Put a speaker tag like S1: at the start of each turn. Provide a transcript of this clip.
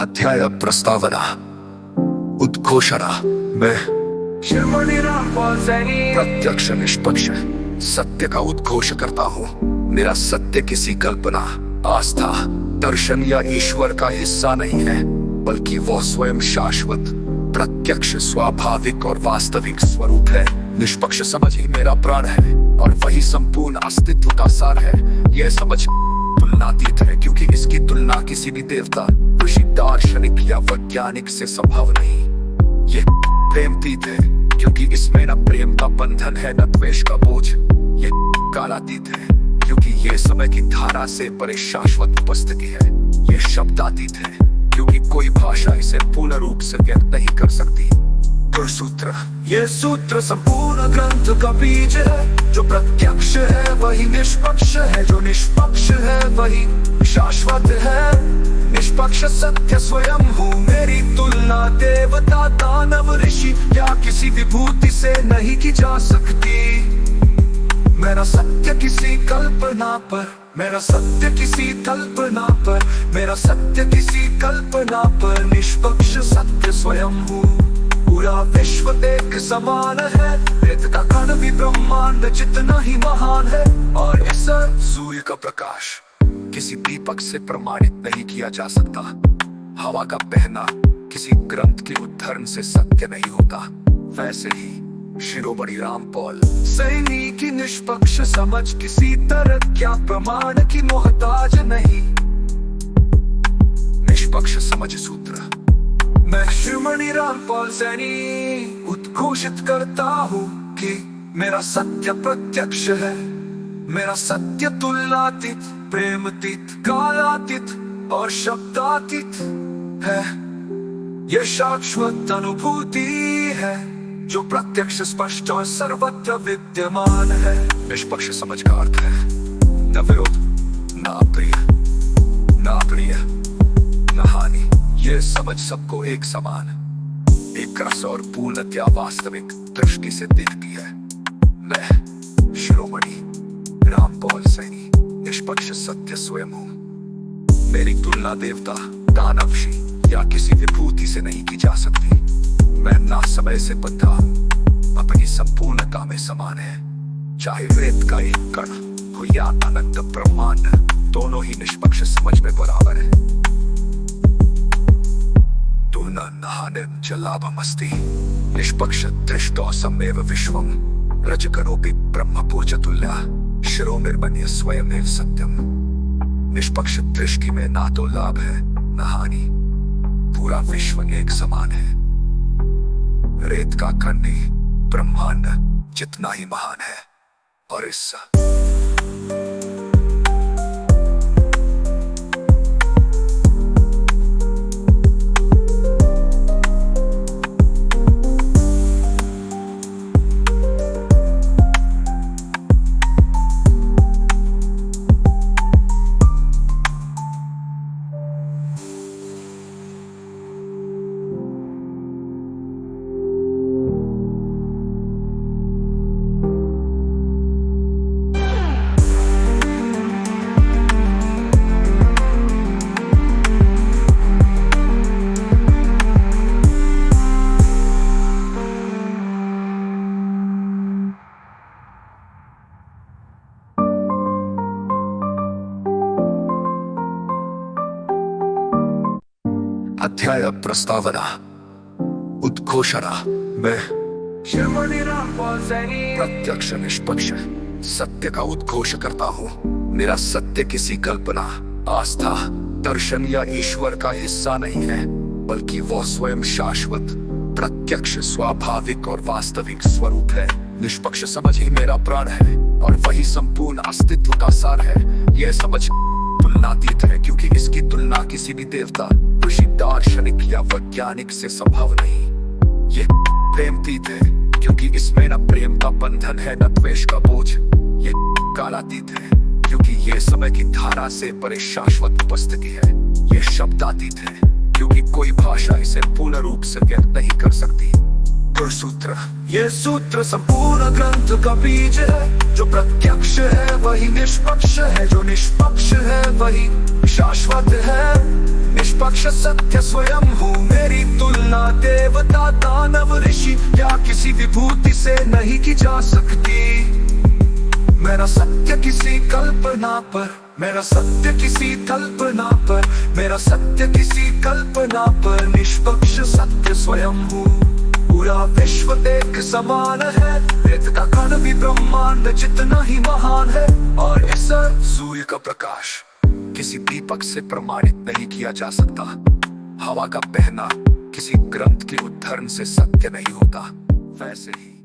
S1: अध्याय प्रस्तावना उद्घोषणा में
S2: शिरोमणि रामपाल सैनी
S1: प्रत्यक्ष निष्पक्ष सत्य का उद्घोष करता हूँ। मेरा सत्य किसी कल्पना, आस्था, दर्शन या ईश्वर का हिस्सा नहीं है, बल्कि वह स्वयं शाश्वत, प्रत्यक्ष, स्वाभाविक और वास्तविक स्वरूप है। निष्पक्ष समझ ही मेरा प्राण है और वही संपूर्ण अस्तित्व का सार है। यह समझ तुलनातीत है, क्योंकि इसकी तुलना किसी भी देवता, ऋषि, दार्शनिक या वैज्ञानिक से संभव नहीं। ये प्रेमतीत है, क्योंकि इसमें न प्रेम का बंधन है, न द्वेष का बोझ। ये कालातीत है, क्योंकि ये समय की धारा से परे शाश्वत उपस्थिति है। ये शब्दातीत है, क्योंकि कोई भाषा इसे पूर्ण रूप से व्यक्त नहीं कर सकती। सूत्र, ये सूत्र संपूर्ण ग्रंथ का बीज है। जो प्रत्यक्ष है वही निष्पक्ष है, जो निष्पक्ष है वही शाश्वत है। निष्पक्ष सत्य स्वयं हूँ, मेरी तुलना देवता, दानव, ऋषि या किसी विभूति से नहीं की जा सकती। मेरा सत्य किसी कल्पना पर, मेरा सत्य किसी कल्पना पर, मेरा सत्य किसी कल्पना पर, निष्पक्ष सत्य स्वयं हूँ। पूरा विश्व एक समान है, वेद का कण भी ब्रह्मांड जितना ही महान है। और इस सूर्य का प्रकाश किसी दीपक से प्रमाणित नहीं किया जा सकता। हवा का बहना किसी ग्रंथ के उद्धरण से सत्य नहीं होता। वैसे ही शिरोमणि रामपाल सैनी की निष्पक्ष समझ किसी तरह क्या प्रमाण की मोहताज नहीं। निष्पक्ष समझ सूत्र, मैं शिरोमणि रामपाल सैनी उद्घोषित करता हूँ कि मेरा सत्य प्रत्यक्ष है। मेरा सत्य तुलनातीत, प्रेमतीत, कालातीत और शब्दातीत है। यह शाश्वत अनुभूति है, जो प्रत्यक्ष, स्पष्ट और सर्वत्र विद्यमान है। निष्पक्ष समझ का अर्थ है न विरोध, न अप्रिय, न अप्रिय, न हानि। यह समझ सबको एक समान, एक रस और पूर्णतया वास्तविक दृष्टि से देखती है। मैं शिरोमणि रामपाल सैनी निष्पक्ष सत्य स्वयं हूँ। मेरी तुलना देवता, दानव, ऋषि या किसी विभूति से नहीं की जा सकती। मैं ना समय से बंधा हूँ, अपनी संपूर्णता में समान है। चाहे वेद का एक कण हो या अनंत ब्रह्मांड, दोनों ही निष्पक्ष समझ में बराबर है। तुलना नहानं च लाभमस्ति, निष्पक्ष दृष्टौ समेव विश्वं, रजकरोऽपि ब्रह्मपुरचतुल्या, शिरोमिर्मन्य स्वयमेव सत्यम। निष्पक्ष दृष्टि में ना तो लाभ है न हानि, पूरा विश्व एक समान है। रेत का कण ही ब्रह्मांड जितना ही महान है। और इस अध्याय प्रस्तावना उद्घोषणा में
S2: शिरोमणि रामपाल सैनी
S1: प्रत्यक्ष निष्पक्ष सत्य का उद्घोष करता हूँ। मेरा सत्य किसी कल्पना, आस्था, दर्शन या ईश्वर का हिस्सा नहीं है, बल्कि वह स्वयं शाश्वत, प्रत्यक्ष, स्वाभाविक और वास्तविक स्वरूप है। निष्पक्ष समझ ही मेरा प्राण है और वही संपूर्ण अस्तित्व का सार है। यह समझ तुलनातीत है, क्योंकि इसकी तुलना किसी भी देवता, ऋषि, दार्शनिक या वैज्ञानिक से संभव नहीं। ये प्रेमतीत है, क्योंकि इसमें न प्रेम का बंधन है, न द्वेष का बोझ। ये कालातीत है, क्योंकि ये समय की धारा से परे शाश्वत उपस्थिति है। ये शब्दातीत है, क्योंकि कोई भाषा इसे पूर्ण रूप से व्यक्त नहीं कर सकती। सूत्र, ये सूत्र संपूर्ण ग्रंथ का बीज है। जो प्रत्यक्ष है वही निष्पक्ष है, जो निष्पक्ष है वही शाश्वत है। निष्पक्ष सत्य स्वयं हूँ। मेरी तुलना देवता दानव ऋषि या किसी विभूति से नहीं की जा सकती। मेरा सत्य किसी कल्पना पर, मेरा सत्य किसी कल्पना पर, मेरा सत्य किसी कल्पना पर, निष्पक्ष सत्य स्वयं हूँ। पूरा विश्व एक समान है, वेद का कण भी ब्रह्मांड जितना ही महान है। और इस सूर्य का प्रकाश किसी दीपक से प्रमाणित नहीं किया जा सकता। हवा का बहना किसी ग्रंथ के उद्धरण से सत्य नहीं होता। वैसे ही